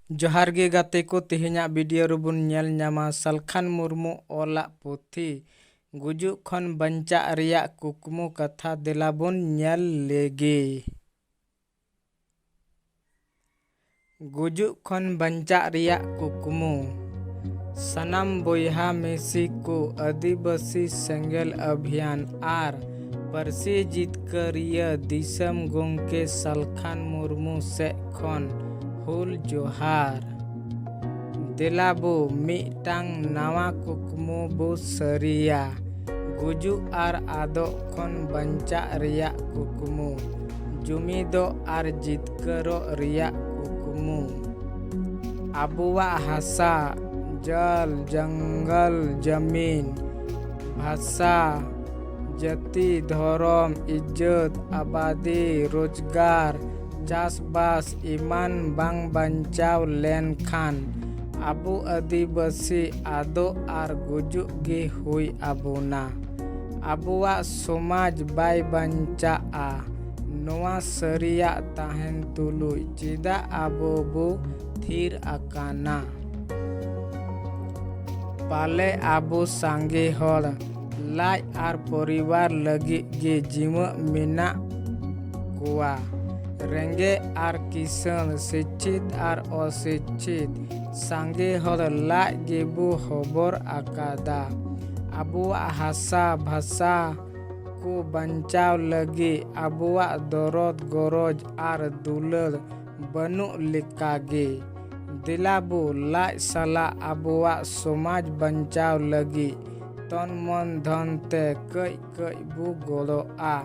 जोहार गे गाते को तेहेᱧᱟᱜ वीडियो रुबुन नेल ᱧᱟᱢᱟ ᱥᱟᱞᱠᱷᱟᱱ मुर्मू ओलाᱜ पुथी गुजुग खन बंचाग रियाग कुकमु कथा देलाबुन नेल लेगे। गुजुग खन बंचाग रियाग कुकमु सनाम बोयहा मिसी को आदिवासी सेंगेल अभियान आर पारसी जितकारिया दिसम गोंके सलखान मुर्मू से खन हुल जोहार देलाबो मिटांग नावा कुकमु बो सरिया गुजुग आर आदो खन बंचाग रियाग कुकमु जुमिदो आर जितकारो रियाग कुकमु आबुवा हासा जल जंगल जमीन भाषा जाति धर्म इज्जत आबादी रोजगार चासबास इमान बांग बंचाव लेन खान आबू आदिवासी आदो आर गुजुग गे हुई आबुना आबुआ समाज बाय बंचाआ नोआ सरिया ताहेन तुलुई चिदा आबो बो थीर आकाना पाले आबो सांगे हर लाज आर परिवार लगी गे जीव मेना कुआ रेंगे आर किसान शिक्षित आर अशिक्षित सांगे हर लाज गेबो खबर आकादा आबुआ हासा भाषा को बंचाव लगी आबुआ दरद गरज आर दुलर बनु लिकागे दिलाबो लाज साला आबुआ समाज बंचाव लगी तन मन धन ते कई कई बु गड़ोआ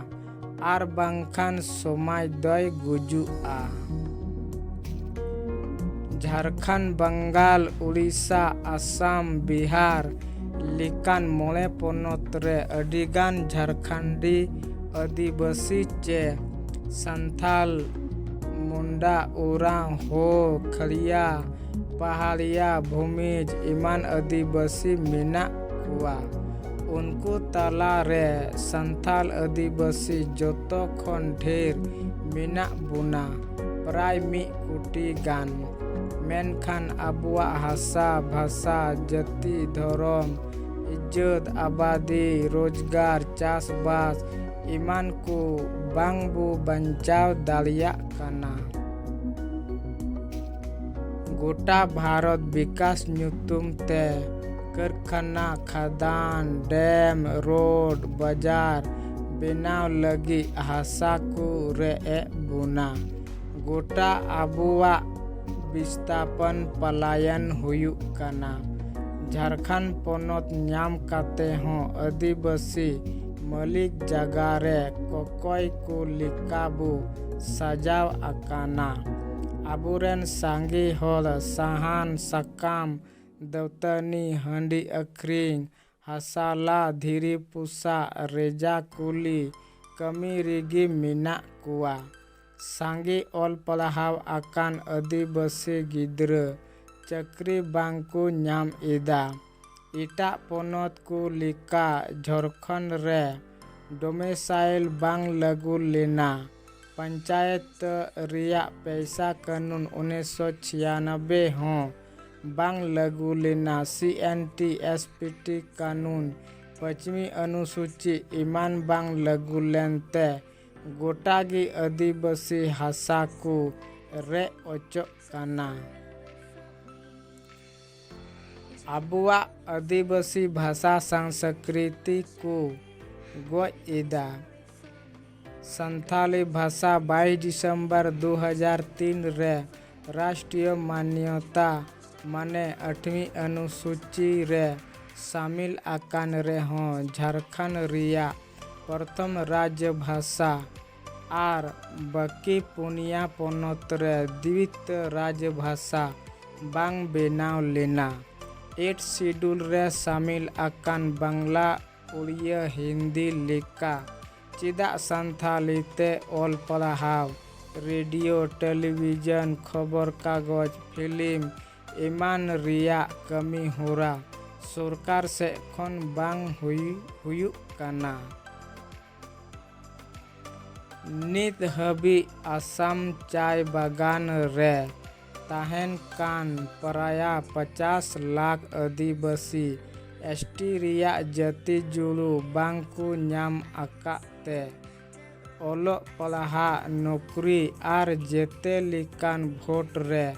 आर बांखान समाज दय गुजुआ। झारखंड बंगाल उड़ीसा आसाम बिहार लिकान मोले पोनत रे अडिगान झारखंडी आदिवासी चे संथाल मुंडा उरांव हो खड़िया पहाड़िया भूमिज इमान आदिवासी मेना कुआ उनको ताला रे संथाल आदिवासी जोतो खन ढेर मेना बुना प्राय 1 कोटी गान मेनखान आबुआ हासा भाषा जाति धर्म इज्जत आबादी रोजगार चासबास इमान को बांगबो बंचाव दालिया काना गोटा भारत विकास ᱧᱩᱛᱩᱢ ते कारखाना खदान डैम रोड बाजार बेनाव लगी हासा को रे बुना गोटा आबुआ विस्थापन पलायन हुयुक काना झारखंड पोनत नाम काते हो आदिवासी मलिक जगह रे कोकोय को लिकाबो सजाव आकाना आबुरेन सांगे हल साहान सकाम दौतनी हंडी अखरिंग हसाला धीरी पुसा रेजा कुली कमी रिगी मेना कुआ सांगे ऑल पढ़ाव आकान आदिवासी गिद्र चक्री बांको नाम एदा इटा पोनत को लिका झारखंड रे डोमेसाइल बांग लगू लेना पंचायत रिया पैसा कानून 1996 हो बांग लगू लेना CNT SPT कानून पश्चिमी अनुसूची ईमान बांग लगू लेनते गोटागी आदिवासी हासा को रे ओचो काना आबुआ आदिवासी भाषा संस्कृति को गोएदा संथाली भाषा 22 दिसंबर 2003 रे राष्ट्रीय मान्यता माने 8वीं अनुसूची रे शामिल आकान रे हों झारखंड रिया प्रथम राज्य भाषा आर बाकी पुनिया पोनत रे द्वितीय राज्य भाषा बांग बेनाव लेना 8 शेड्यूल रे शामिल आकान बांग्ला उड़िया हिंदी लिका चिदा संथाली ते ऑल पढ़ाव रेडियो टेलीविजन खबर कागज फिल्म ईमान रिया कमी होरा सरकार से खन बांग हुयुक काना नित हबी आसाम चाय बागान रे tahen kan praya 50 lakh adibasi ST riyag jati julu bangku nyam akak te olok palaha nokri ar jete likan vote re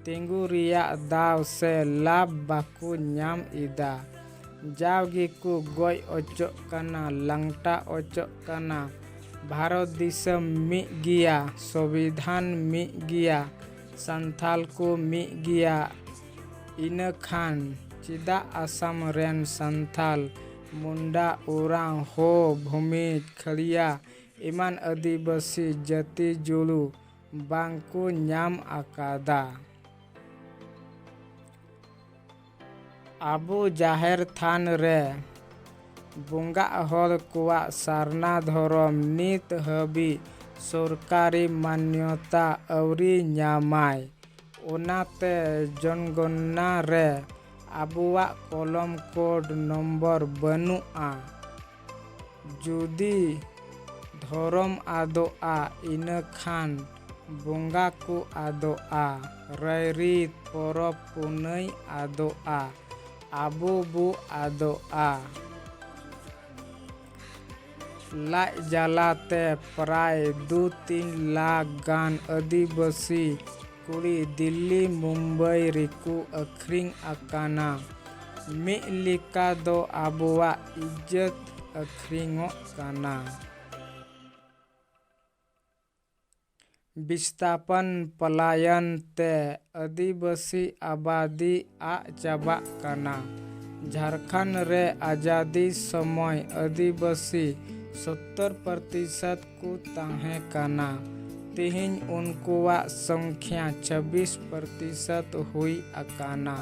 tinggu riyag daw se lab baku nyam ida jawgi ku goj ocok kana langta ocok kana Bharat दिसम मिग गिया संविधान मिग गिया संथाल को मिग गिया इन खान चिदा असम रेन संथाल मुंडा ओरांग हो भूमिज खड़िया इमान आदिवासी जाति जुलू बांको न्याम आकादा आबू जाहिर थान रे बोंगा हल कुआ सारना धरम नित हबी सरकारी मान्यता अवरी न्यामाय ओनाते जनगणना रे आबुआ कलम कोड नंबर बनुआ जुदी धरम आदोआ इन खान बोंगा को आदोआ रैरीत परब पुनई आदोआ आबू बु आदोआ लाज जलाते प्राय 2-3 लाख गान आदिवासी कुड़ी दिल्ली मुंबई रिकू अखरिंग अकाना मिलिका दो आबुआ इज्जत अखरिंगो काना विस्थापन पलायन ते आदिवासी आबादी आ चाबा काना झारखंड रे आज़ादी समय आदिवासी 70% को ताहे काना तिहिन उनकुआ संख्या 26% हुई अकाना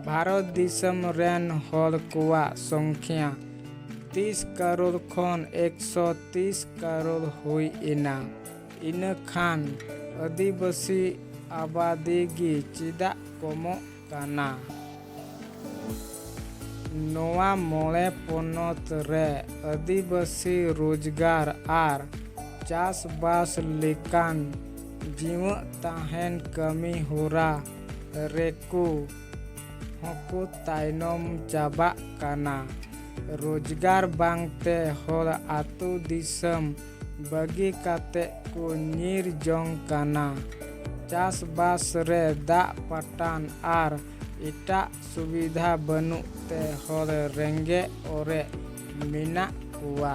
भारत दिसम रेन हल कुआ संख्या 30 करोड़ खन 130 करोड़ हुई इना इन खान आदिवासी आबादी गी चिदा कमो काना नोआ मोले पोनत रे आदिवासी रोजगार आर चास बास लेकान जीव ताहेन कमी होरा रेकु हकु ताइनम चाबा काना रोजगार बांगते हर आतु दिसम बगी काते को नीर जोंग काना चास बास रे दा पटान आर इटा सुविधा बनुते हर रेंगे ओरे मिना कुआ।